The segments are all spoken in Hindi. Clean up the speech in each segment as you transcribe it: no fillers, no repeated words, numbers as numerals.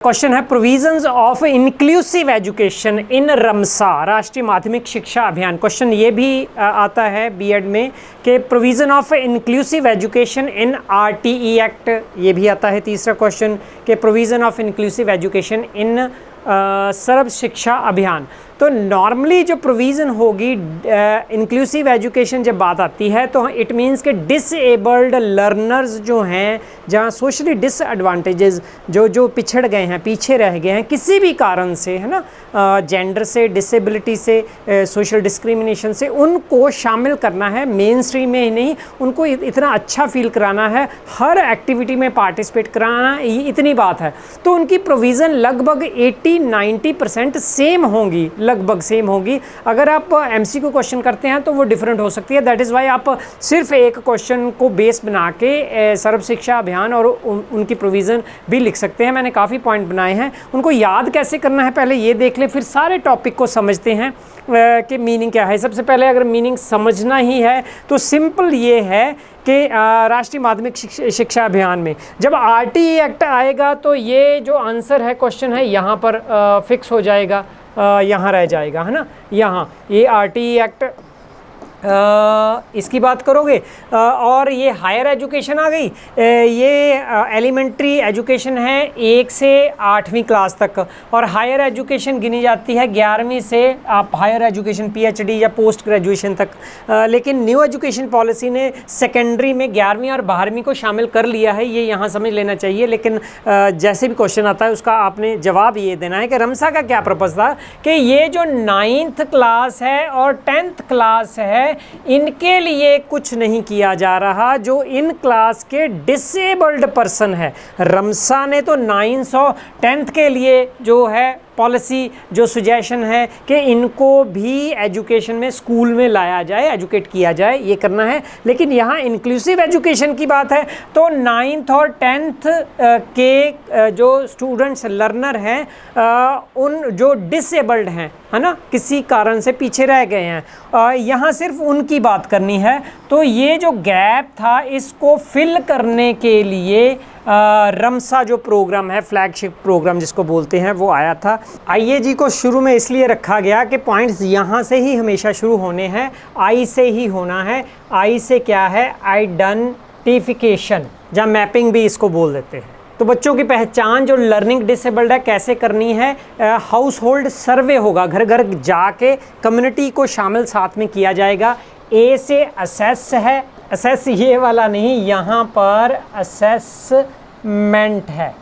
क्वेश्चन है provisions of inclusive education in RMSA Rashtriya Madhyamik शिक्षा अभियान। क्वेश्चन ये भी आता है बीएड में कि provision of inclusive education in RTE act, ये भी आता है तीसरा क्वेश्चन कि provision of inclusive education in Sarva Shiksha Abhiyan. तो नॉर्मली जो प्रोविज़न होगी इंक्लूसिव एजुकेशन जब बात आती है तो इट मीन्स कि डिसेबल्ड लर्नर्स जो हैं, जहाँ सोशली डिसएडवांटेजेस जो पिछड़ गए हैं, पीछे रह गए हैं किसी भी कारण से, है ना, जेंडर से, डिसेबिलिटी से, सोशल डिस्क्रिमिनेशन से, उनको शामिल करना है मेन स्ट्रीम में ही नहीं, उनको इतना अच्छा फील कराना है, हर एक्टिविटी में पार्टिसिपेट कराना, इतनी बात है। तो उनकी प्रोविज़न लगभग 80-90% सेम होंगी, लगभग सेम होगी। अगर आप एमसीक्यू क्वेश्चन करते हैं तो वो डिफरेंट हो सकती है। दैट इज़ वाई आप सिर्फ एक क्वेश्चन को बेस बना के सर्व शिक्षा अभियान और उनकी प्रोविज़न भी लिख सकते हैं। मैंने काफ़ी पॉइंट बनाए हैं, उनको याद कैसे करना है पहले ये देख लें, फिर सारे टॉपिक को समझते हैं कि मीनिंग क्या है। सबसे पहले अगर मीनिंग समझना ही है तो सिंपल ये है कि राष्ट्रीय माध्यमिक शिक्षा अभियान में जब आरटीई एक्ट आएगा तो ये जो आंसर है क्वेश्चन है यहाँ पर फिक्स हो जाएगा, यहाँ रह जाएगा, है ना। यहाँ ये आरटीई एक्ट इसकी बात करोगे और ये हायर एजुकेशन आ गई, ये एलिमेंट्री एजुकेशन है 1 से 8वीं क्लास तक, और हायर एजुकेशन गिनी जाती है 11वीं से आप हायर एजुकेशन पीएचडी या पोस्ट ग्रेजुएशन तक। लेकिन न्यू एजुकेशन पॉलिसी ने सेकेंडरी में 11वीं और 12वीं को शामिल कर लिया है, ये यहाँ समझ लेना चाहिए। लेकिन जैसे भी क्वेश्चन आता है उसका आपने जवाब ये देना है कि रमसा का क्या पर्पज़ था कि ये जो 9th क्लास है और 10th क्लास है इनके लिए कुछ नहीं किया जा रहा, जो इन क्लास के डिसेबल्ड पर्सन है। रमसा ने तो 9th और 10th के लिए जो है पॉलिसी, जो सुजेशन है कि इनको भी एजुकेशन में, स्कूल में लाया जाए, एजुकेट किया जाए, ये करना है। लेकिन यहाँ इंक्लूसिव एजुकेशन की बात है तो 9th और 10th के जो स्टूडेंट्स लर्नर हैं, उन जो डिसेबल्ड हैं, है ना, किसी कारण से पीछे रह गए हैं, यहाँ सिर्फ उनकी बात करनी है। तो ये जो गैप था इसको फिल करने के लिए रमसा जो प्रोग्राम है, फ्लैगशिप प्रोग्राम जिसको बोलते हैं, वो आया था। आईएजी को शुरू में इसलिए रखा गया कि पॉइंट्स यहाँ से ही हमेशा शुरू होने हैं, आई से ही होना है। आई से क्या है? आइडेंटिफिकेशन, जहाँ मैपिंग भी इसको बोल देते हैं। तो बच्चों की पहचान जो लर्निंग डिसेबल्ड है कैसे करनी है? हाउस होल्ड सर्वे होगा, घर घर जाके कम्युनिटी को शामिल साथ में किया जाएगा। ए से असेस है, असेस ये वाला नहीं, यहाँ पर असेसमेंट है,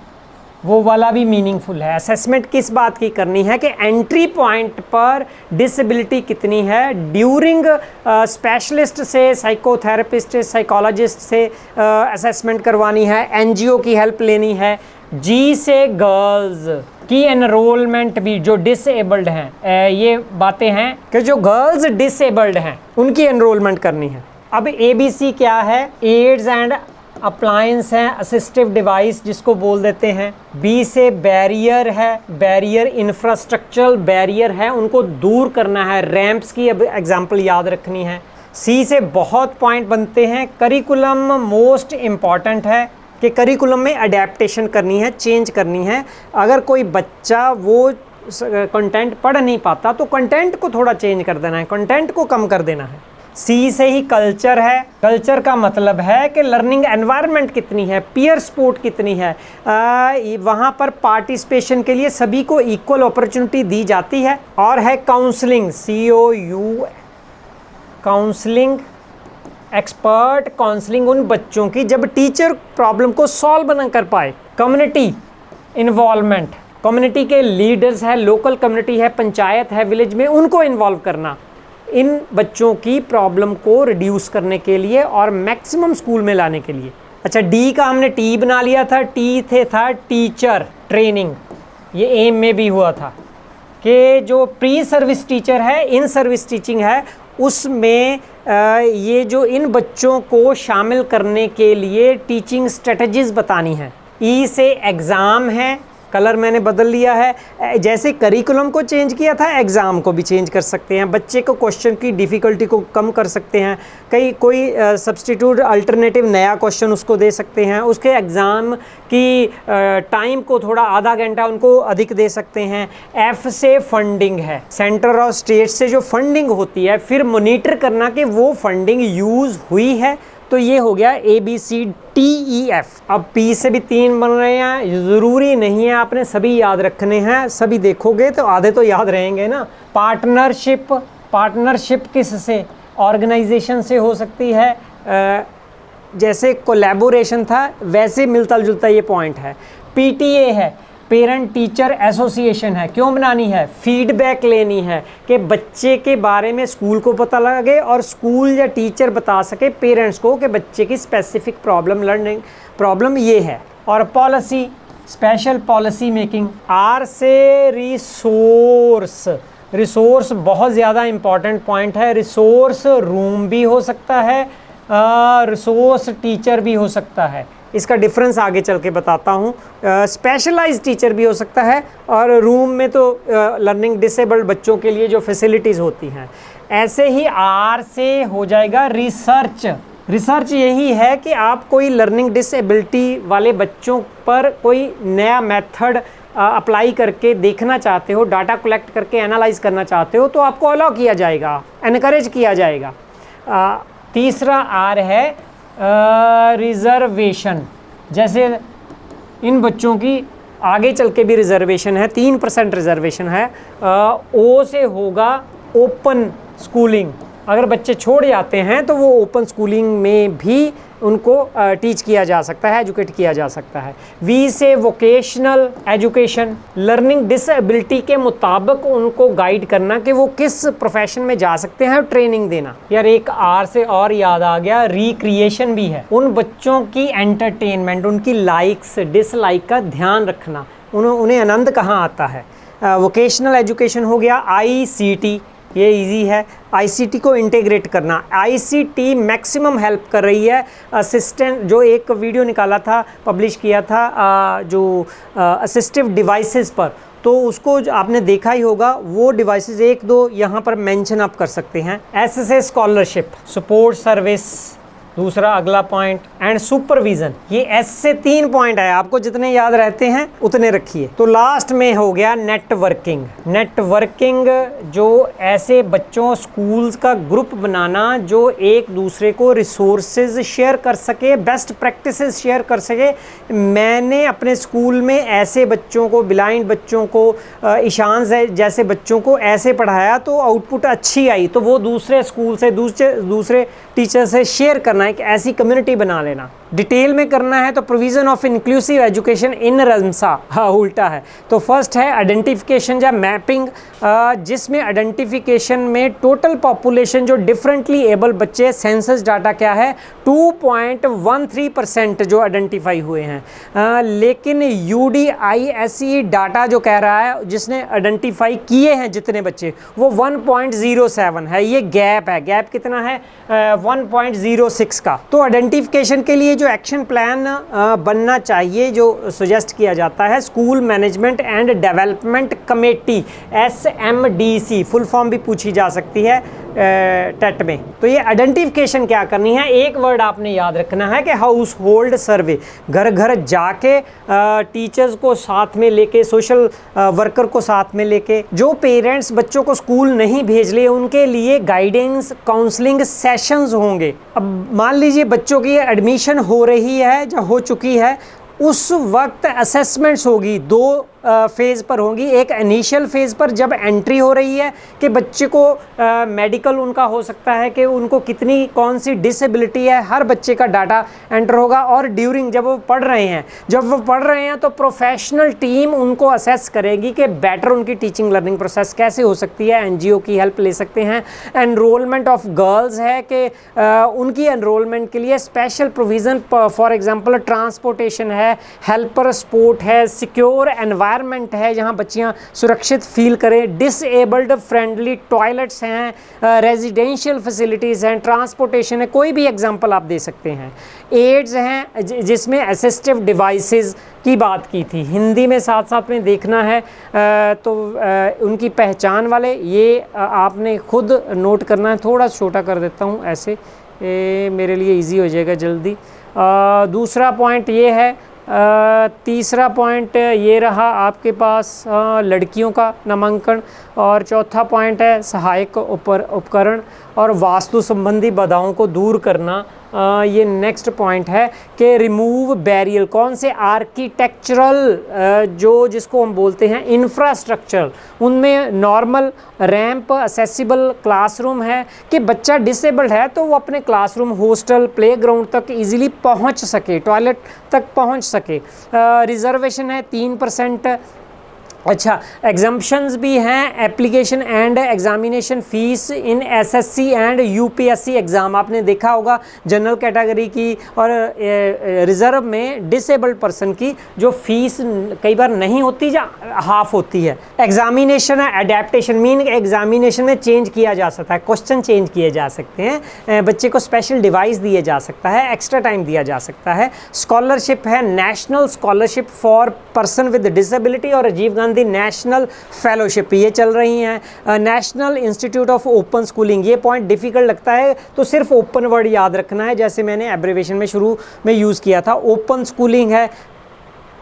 वो वाला भी मीनिंगफुल है। असेसमेंट किस बात की करनी है कि एंट्री पॉइंट पर डिसेबिलिटी कितनी है, ड्यूरिंग स्पेशलिस्ट से, साइकोथेरेपिस्ट से, साइकोलॉजिस्ट से असेसमेंट करवानी है, एनजीओ की हेल्प लेनी है। जी से गर्ल्स की एनरोलमेंट भी, जो डिसेबल्ड हैं, ये बातें हैं कि जो गर्ल्स डिसेबल्ड हैं उनकी एनरोलमेंट करनी है। अब एबीसी क्या है? एड्स एंड अप्लायंस हैं, असिस्टिव डिवाइस जिसको बोल देते हैं। बी से बैरियर है, बैरियर इंफ्रास्ट्रक्चरल बैरियर है, उनको दूर करना है, रैंप्स की अब एग्जांपल याद रखनी है। सी से बहुत पॉइंट बनते हैं। करिकुलम मोस्ट इम्पॉर्टेंट है कि करिकुलम में अडेप्टेशन करनी है, चेंज करनी है। अगर कोई बच्चा वो कंटेंट पढ़ नहीं पाता तो कंटेंट को थोड़ा चेंज कर देना है, कंटेंट को कम कर देना है। सी से ही कल्चर है। कल्चर का मतलब है कि लर्निंग एनवायरनमेंट कितनी है, पीयर सपोर्ट कितनी है, वहाँ पर पार्टिसिपेशन के लिए सभी को इक्वल अपॉर्चुनिटी दी जाती है। और है counselling, COU, counselling, expert counselling उन बच्चों की जब टीचर प्रॉब्लम को सॉल्व न कर पाए। कम्युनिटी इन्वॉल्वमेंट, कम्युनिटी के लीडर्स है, लोकल कम्युनिटी है, पंचायत है, विलेज में, उनको इन्वॉल्व करना इन बच्चों की प्रॉब्लम को रिड्यूस करने के लिए और मैक्सिमम स्कूल में लाने के लिए। अच्छा, डी का हमने टी बना लिया था। टी था टीचर ट्रेनिंग, ये एम में भी हुआ था कि जो प्री सर्विस टीचर है, इन सर्विस टीचिंग है, उसमें ये जो इन बच्चों को शामिल करने के लिए टीचिंग स्ट्रेटजीज बतानी है। ई से एग्ज़ाम है, कलर मैंने बदल लिया है। जैसे करिकुलम को चेंज किया था, एग्ज़ाम को भी चेंज कर सकते हैं, बच्चे को क्वेश्चन की डिफ़िकल्टी को कम कर सकते हैं, कोई सब्स्टिट्यूट अल्टरनेटिव नया क्वेश्चन उसको दे सकते हैं, उसके एग्ज़ाम की टाइम को थोड़ा आधा घंटा उनको अधिक दे सकते हैं। एफ से फंडिंग है, सेंटर और स्टेट से जो फंडिंग होती है, फिर मॉनिटर करना कि वो फंडिंग यूज़ हुई है। तो ये हो गया ABCDEF। अब P से भी 3 बन रहे हैं, ज़रूरी नहीं है आपने सभी याद रखने हैं, सभी देखोगे तो आधे तो याद रहेंगे ना। पार्टनरशिप, पार्टनरशिप किससे? ऑर्गेनाइजेशन से हो सकती है, जैसे कोलैबोरेशन था वैसे मिलता जुलता ये पॉइंट है। PTA है, पेरेंट टीचर एसोसिएशन है, क्यों बनानी है? फीडबैक लेनी है कि बच्चे के बारे में स्कूल को पता लगे और स्कूल या टीचर बता सके पेरेंट्स को कि बच्चे की स्पेसिफिक प्रॉब्लम, लर्निंग प्रॉब्लम ये है। और policy, special policy making. R से रिसोर्स, रिसोर्स बहुत ज़्यादा इम्पॉर्टेंट पॉइंट है। रिसोर्स रूम भी हो सकता है, रिसोर्स टीचर भी हो सकता है, इसका डिफरेंस आगे चल के बताता हूँ। स्पेशलाइज्ड टीचर भी हो सकता है, और रूम में तो लर्निंग डिसेबल्ड बच्चों के लिए जो फैसिलिटीज़ होती हैं। ऐसे ही R से हो जाएगा रिसर्च। रिसर्च यही है कि आप कोई लर्निंग डिसेबिलिटी वाले बच्चों पर कोई नया मेथड अप्लाई करके देखना चाहते हो, डाटा कलेक्ट करके एनालाइज करना चाहते हो, तो आपको अलाउ किया जाएगा, एनकरेज किया जाएगा। तीसरा R है रिज़र्वेशन। जैसे इन बच्चों की आगे चल के भी रिज़र्वेशन है, 3% रिज़र्वेशन है। O से होगा ओपन स्कूलिंग। अगर बच्चे छोड़ जाते हैं तो वो ओपन स्कूलिंग में भी उनको टीच किया जा सकता है, एजुकेट किया जा सकता है। V से वोकेशनल एजुकेशन, लर्निंग डिसेबिलिटी के मुताबिक उनको गाइड करना कि वो किस प्रोफेशन में जा सकते हैं, ट्रेनिंग देना। यार एक R से और याद आ गया, रिक्रिएशन भी है। उन बच्चों की एंटरटेनमेंट, उनकी लाइक्स डिसलाइक का ध्यान रखना, उन्हें आनंद कहाँ आता है। वोकेशनल एजुकेशन हो गया। ICT, ये इजी है, ICT को इंटीग्रेट करना। ICT मैक्सिमम हेल्प कर रही है असिस्टेंट, जो एक वीडियो निकाला था, पब्लिश किया था जो असिस्टिव डिवाइसेस पर, तो उसको आपने देखा ही होगा। वो डिवाइसेस 1-2 यहाँ पर मेंशन आप कर सकते हैं। SSA स्कॉलरशिप, सपोर्ट सर्विस दूसरा अगला पॉइंट, एंड सुपरविजन। ये S से 3 पॉइंट है, आपको जितने याद रहते हैं उतने रखिए। तो लास्ट में हो गया नेटवर्किंग। नेटवर्किंग जो ऐसे बच्चों, स्कूल्स का ग्रुप बनाना जो एक दूसरे को रिसोर्सेज शेयर कर सके, बेस्ट प्रैक्टिसेस शेयर कर सके। मैंने अपने स्कूल में ऐसे बच्चों को, ब्लाइंड बच्चों को, ईशान जैसे बच्चों को ऐसे पढ़ाया तो आउटपुट अच्छी आई, तो वो दूसरे स्कूल से, दूसरे टीचर से शेयर करना, एक ऐसी कम्युनिटी बना लेना। डिटेल में करना है तो provision of inclusive education in RMSA, हाँ उल्टा है। तो फर्स्ट है आइडेंटिफिकेशन या मैपिंग, जिसमें आइडेंटिफिकेशन में टोटल पॉपुलेशन जो डिफरेंटली एबल बच्चे, सेंसस डाटा क्या है 2.13% जो आइडेंटिफाई हुए हैं। लेकिन UDISE डाटा जो कह रहा है, जिसने आइडेंटिफाई किए हैं जितने बच्चे, वो 1.07 है। ये गैप है, गैप कितना है 1.06 का। तो आइडेंटिफिकेशन के लिए जो एक्शन प्लान बनना चाहिए, जो सजेस्ट किया जाता है, school management and development committee, SMDC, full form भी पूछी जा सकती है टेट में। तो ये आइडेंटिफिकेशन क्या करनी है, एक वर्ड आपने याद रखना है कि हाउस होल्ड सर्वे, घर घर जाके टीचर्स को साथ में लेके, सोशल वर्कर को साथ में लेके, जो पेरेंट्स बच्चों को स्कूल नहीं भेज ले उनके लिए गाइडेंस काउंसलिंग सेशंस होंगे। अब मान लीजिए बच्चों की एडमिशन हो रही है या हो चुकी है, उस वक्त असेसमेंट्स होगी, 2 फेज़ पर होंगी। एक इनिशियल फेज़ पर जब एंट्री हो रही है कि बच्चे को मेडिकल उनका हो सकता है कि उनको कितनी कौन सी डिसेबिलिटी है, हर बच्चे का डाटा एंटर होगा। और ड्यूरिंग जब वो पढ़ रहे हैं तो प्रोफेशनल टीम उनको असेस करेगी कि बेटर उनकी टीचिंग लर्निंग प्रोसेस कैसे हो सकती है। NGO की हेल्प ले सकते हैं। एनरोलमेंट ऑफ गर्ल्स है कि उनकी एनरोलमेंट के लिए special provision, for example transportation है, हेल्पर सपोर्ट है, सिक्योर एनवायरनमेंट एनवायरनमेंट है जहाँ बच्चियाँ सुरक्षित फील करें, डिसेबल्ड फ्रेंडली टॉयलेट्स हैं, रेजिडेंशियल फैसिलिटीज़ हैं, ट्रांसपोर्टेशन है, कोई भी एग्जांपल आप दे सकते हैं। एड्स हैं जिसमें असिस्टिव डिवाइसेस की बात की थी, हिंदी में साथ साथ में देखना है तो उनकी पहचान वाले ये आपने खुद नोट करना है। थोड़ा छोटा कर देता हूँ ऐसे मेरे लिए इजी हो जाएगा जल्दी। दूसरा पॉइंट ये है, तीसरा पॉइंट ये रहा आपके पास लड़कियों का नामांकन, और चौथा पॉइंट है सहायक उपकरण और वास्तु संबंधी बाधाओं को दूर करना। ये नेक्स्ट पॉइंट है कि रिमूव बैरियर, कौन से आर्किटेक्चरल जिसको हम बोलते हैं इंफ्रास्ट्रक्चर, उनमें नॉर्मल रैंप, असेसिबल क्लासरूम है कि बच्चा डिसेबल्ड है तो वो अपने क्लासरूम, हॉस्टल, प्लेग्राउंड तक इजीली पहुंच सके, टॉयलेट तक पहुंच सके। रिजर्वेशन है 3%। अच्छा, एग्जम्पशंस भी हैं, application and examination fees in SSC and UPSC exam. आपने देखा होगा जनरल कैटेगरी की और रिज़र्व में डिसेबल्ड पर्सन की जो फ़ीस कई बार नहीं होती या हाफ होती है। एग्जामिनेशन है एडेप्टेशन, मीन एग्जामिनेशन में चेंज किया जा सकता है, क्वेश्चन चेंज किए जा सकते हैं, बच्चे को स्पेशल डिवाइस दिए जा सकता है, एक्स्ट्रा टाइम दिया जा सकता है। स्कॉलरशिप है national scholarship for person with disability और राजीव गांधी नेशनल फेलोशिप, ये चल रही हैं। National institute of open schooling, ये पॉइंट डिफिकल्ट लगता है तो सिर्फ ओपन वर्ड याद रखना है, जैसे मैंने एब्रीविएशन में शुरू में यूज़ किया था। ओपन स्कूलिंग है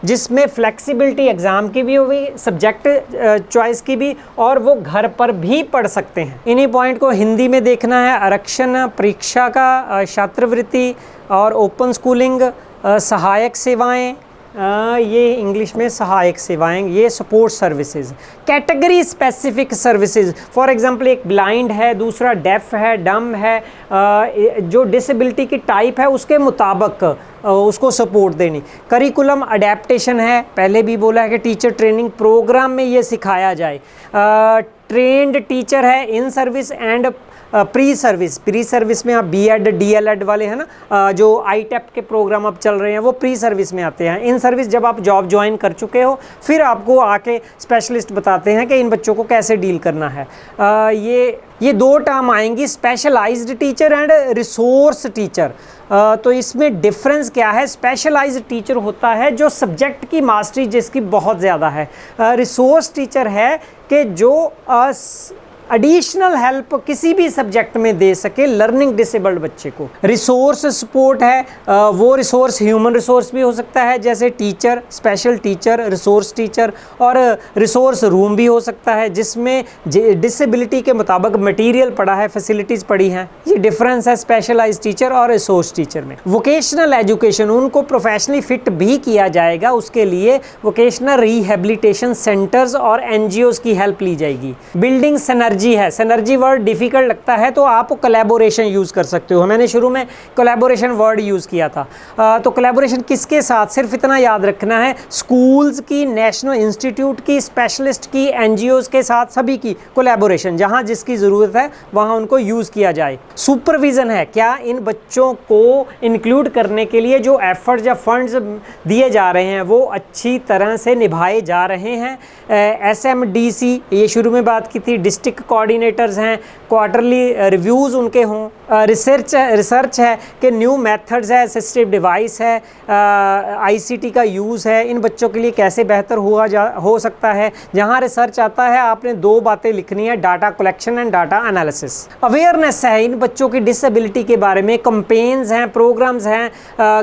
जिसमें फ्लेक्सिबिलिटी एग्ज़ाम की भी होगी, सब्जेक्ट चॉइस की भी, और वो घर पर भी पढ़ सकते हैं। इन्हीं पॉइंट को हिंदी में देखना है। आरक्षण परीक्षा का, छात्रवृत्ति और ओपन स्कूलिंग, सहायक सेवाएं, ये इंग्लिश में सहायक सेवाएं, ये support services. Category specific services, for example एक ब्लाइंड है, दूसरा डेफ है, डम है, जो डिसेबिलिटी की टाइप है उसके मुताबिक उसको सपोर्ट देनी। करिकुलम अडेप्टेशन है, पहले भी बोला है कि टीचर ट्रेनिंग प्रोग्राम में ये सिखाया जाए। ट्रेंड टीचर है in service and pre service में आप बीएड डीएलएड वाले हैं ना, जो आईटेप के प्रोग्राम अब चल रहे हैं वो प्री सर्विस में आते हैं। इन सर्विस जब आप जॉब ज्वाइन कर चुके हो फिर आपको आके स्पेशलिस्ट बताते हैं कि इन बच्चों को कैसे डील करना है। ये दो टर्म आएंगी, specialised teacher and resource teacher. तो इसमें डिफरेंस क्या है? स्पेशलाइज्ड टीचर होता है जो सब्जेक्ट की मास्टरी जिसकी बहुत ज़्यादा है। रिसोर्स टीचर है कि जो एडिशनल हेल्प किसी भी सब्जेक्ट में दे सके लर्निंग डिसेबल्ड बच्चे को। रिसोर्स सपोर्ट है, वो रिसोर्स ह्यूमन रिसोर्स भी हो सकता है जैसे teacher, special teacher, resource teacher, और रिसोर्स रूम भी हो सकता है जिसमें डिसेबिलिटी के मुताबिक मटेरियल पड़ा है, फैसिलिटीज़ पड़ी हैं। ये डिफरेंस है स्पेशलाइज्ड टीचर और रिसोर्स टीचर में। वोकेशनल एजुकेशन, उनको प्रोफेशनली फिट भी किया जाएगा, उसके लिए वोकेशनल रिहेबिलिटेशन सेंटर्स और एनजीओज़ की हेल्प ली जाएगी। बिल्डिंग सिनर्जी है, सिनर्जी वर्ड डिफिकल्ट लगता है तो आप कोलैबोरेशन यूज़ कर सकते हो। मैंने शुरू में कोलैबोरेशन वर्ड यूज़ किया था। तो कोलैबोरेशन किसके साथ? सिर्फ इतना याद रखना है, स्कूल्स की, नेशनल इंस्टीट्यूट की, स्पेशलिस्ट की, एनजीओज़ के साथ सभी की कोलैबोरेशन, जहाँ जिसकी ज़रूरत है वहाँ उनको यूज़ किया जाए। सुपरविज़न है, क्या इन बच्चों को इंक्लूड करने के लिए जो एफर्ट्स या फंड्स दिए जा रहे हैं वो अच्छी तरह से निभाए जा रहे हैं। SMDC, ये शुरू में बात की थी, डिस्ट्रिक्ट कोऑर्डिनेटर्स हैं, क्वार्टरली रिव्यूज़ उनके हों। रिसर्च है कि न्यू मेथड्स है, असिस्टिव डिवाइस है, ICT का यूज़ है, इन बच्चों के लिए कैसे बेहतर हो सकता है। जहाँ रिसर्च आता है आपने दो बातें लिखनी है, data collection and data analysis. Awareness है इन बच्चों की डिसेबिलिटी के बारे में, कंपेन्स हैं, प्रोग्राम्स हैं,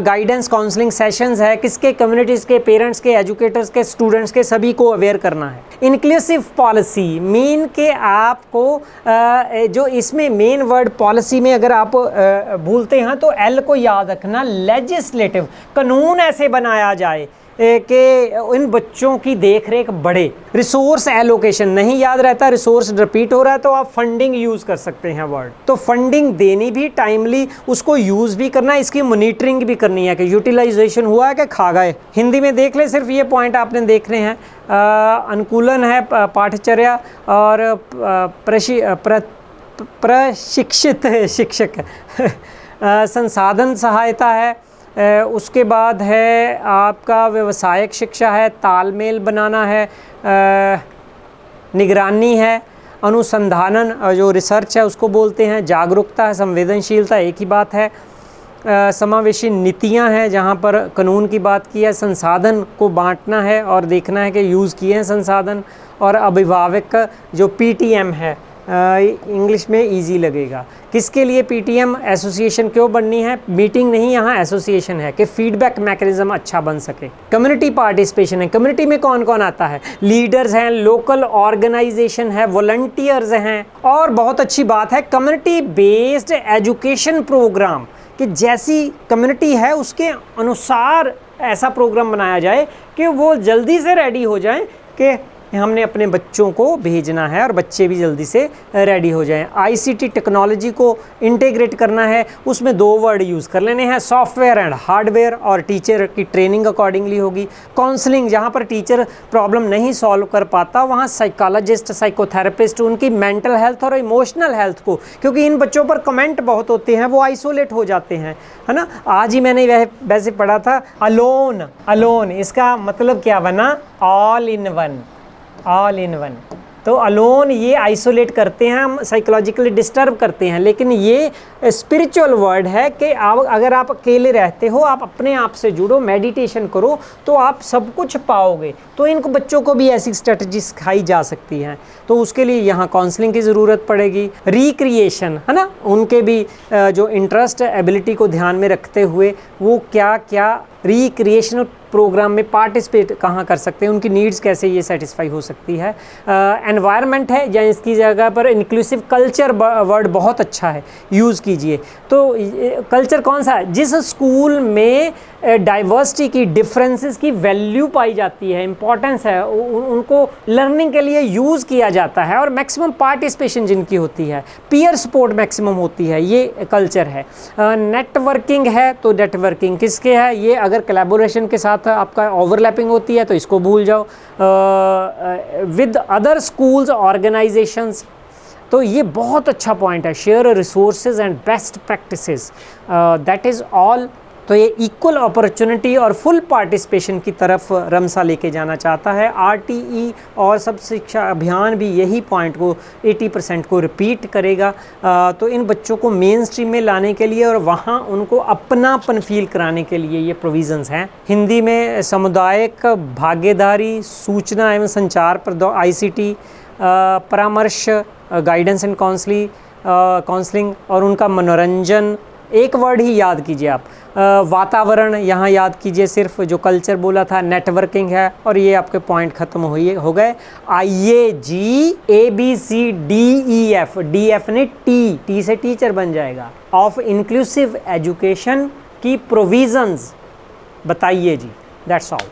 गाइडेंस काउंसलिंग सेशंस है, किसके कम्युनिटीज़ के, पेरेंट्स के, एजुकेटर्स के, स्टूडेंट्स के, सभी को अवेयर करना है। इंक्लूसिव पॉलिसी मीन के आपको जो इसमें मेन वर्ड पॉलिसी में अगर आप भूलते हैं तो L को याद रखना, लेजिस्लेटिव, कानून ऐसे बनाया जाए कि इन बच्चों की देख रेख बढ़े। रिसोर्स एलोकेशन नहीं याद रहता, रिसोर्स रिपीट हो रहा है तो आप फंडिंग यूज़ कर सकते हैं वर्ड। तो फंडिंग देनी भी टाइमली, उसको यूज़ भी करना है, इसकी मॉनिटरिंग भी करनी है कि यूटिलाइजेशन हुआ है कि खा गए। हिंदी में देख ले, सिर्फ ये पॉइंट आपने देखने हैं। अनुकूलन है, पाठचर्या और प्रशिक्षित शिक्षक संसाधन सहायता है, उसके बाद है आपका व्यवसायिक शिक्षा है, तालमेल बनाना है, निगरानी है, अनुसंधानन जो रिसर्च है उसको बोलते हैं, जागरूकता है, संवेदनशीलता एक ही बात है, समावेशी नीतियां हैं जहां पर कानून की बात की है, संसाधन को बांटना है और देखना है कि यूज़ किए हैं संसाधन, और अभिभावक जो पीटीएम है, इंग्लिश में इजी लगेगा। किसके लिए पीटीएम एसोसिएशन क्यों बननी है? मीटिंग नहीं, यहाँ एसोसिएशन है कि फीडबैक मैकेनिज्म अच्छा बन सके। कम्युनिटी पार्टिसिपेशन है, कम्युनिटी में कौन कौन आता है? लीडर्स हैं, लोकल ऑर्गेनाइजेशन है, वॉलंटियर्स हैं, और बहुत अच्छी बात है कम्युनिटी बेस्ड एजुकेशन प्रोग्राम, कि जैसी कम्युनिटी है उसके अनुसार ऐसा प्रोग्राम बनाया जाए कि वो जल्दी से रेडी हो जाएं कि हमने अपने बच्चों को भेजना है और बच्चे भी जल्दी से रेडी हो जाएं। आईसीटी टेक्नोलॉजी को इंटीग्रेट करना है, उसमें 2 वर्ड यूज़ कर लेने हैं, सॉफ्टवेयर एंड हार्डवेयर, और टीचर की ट्रेनिंग अकॉर्डिंगली होगी। काउंसलिंग, जहाँ पर टीचर प्रॉब्लम नहीं सॉल्व कर पाता वहाँ साइकोलॉजिस्ट, साइकोथेरेपिस्ट उनकी मेंटल हेल्थ और इमोशनल हेल्थ को, क्योंकि इन बच्चों पर कमेंट बहुत होते हैं, वो आइसोलेट हो जाते हैं, है ना। आज ही मैंने वैसे पढ़ा था अलोन, अलोन इसका मतलब क्या बना? All in one, all in one. तो अलोन ये आइसोलेट करते हैं, हम साइकोलॉजिकली डिस्टर्ब करते हैं, लेकिन ये स्पिरिचुअल वर्ड है कि आप अगर आप अकेले रहते हो, आप अपने आप से जुड़ो, मेडिटेशन करो, तो आप सब कुछ पाओगे। तो इनको बच्चों को भी ऐसी स्ट्रेटजी सिखाई जा सकती हैं। तो उसके लिए यहाँ काउंसलिंग की ज़रूरत पड़ेगी। रिक्रिएशन है ना, उनके भी जो इंटरेस्ट एबिलिटी को ध्यान में रखते हुए वो क्या क्या रिक्रिएशनल प्रोग्राम में पार्टिसिपेट कहाँ कर सकते हैं, उनकी नीड्स कैसे ये सेटिस्फाई हो सकती है। एनवायरनमेंट है, या इसकी जगह पर इंक्लूसिव कल्चर वर्ड बहुत अच्छा है, यूज़ कीजिए। तो कल्चर कौन सा है? जिस स्कूल में डाइवर्सिटी की, डिफरेंसेस की वैल्यू पाई जाती है, इंपॉर्टेंस है, उनको लर्निंग के लिए यूज़ किया जाता है, और मैक्सिमम पार्टिसिपेशन जिनकी होती है, पीयर सपोर्ट मैक्सिमम होती है, ये कल्चर है। नेटवर्किंग है, तो नेटवर्किंग किसके है? ये अगर कोलैबोरेशन के साथ आपका ओवरलैपिंग होती है तो इसको भूल जाओ। विद अदर स्कूल्स ऑर्गेनाइजेशंस, तो ये बहुत अच्छा पॉइंट है। Share resources and best practices, that is all. तो ये इक्वल अपॉर्चुनिटी और फुल पार्टिसिपेशन की तरफ रमसा लेके जाना चाहता है। आरटीई और सब शिक्षा अभियान भी यही पॉइंट को 80% को रिपीट करेगा। तो इन बच्चों को मेन स्ट्रीम में लाने के लिए और वहाँ उनको अपनापन फील कराने के लिए ये प्रोविज़न्स हैं। हिंदी में सामुदायिक भागीदारी, सूचना एवं संचार पर आईसीटी, परामर्श, गाइडेंस एंड काउंसलिंग, और उनका मनोरंजन। एक वर्ड ही याद कीजिए आप, वातावरण यहाँ याद कीजिए, सिर्फ जो कल्चर बोला था, नेटवर्किंग है, और ये आपके पॉइंट खत्म हो गए। IAGABCDEF, DF ने टी से टीचर बन जाएगा। ऑफ इंक्लूसिव एजुकेशन की प्रोविजंस बताइए जी, दैट्स ऑल।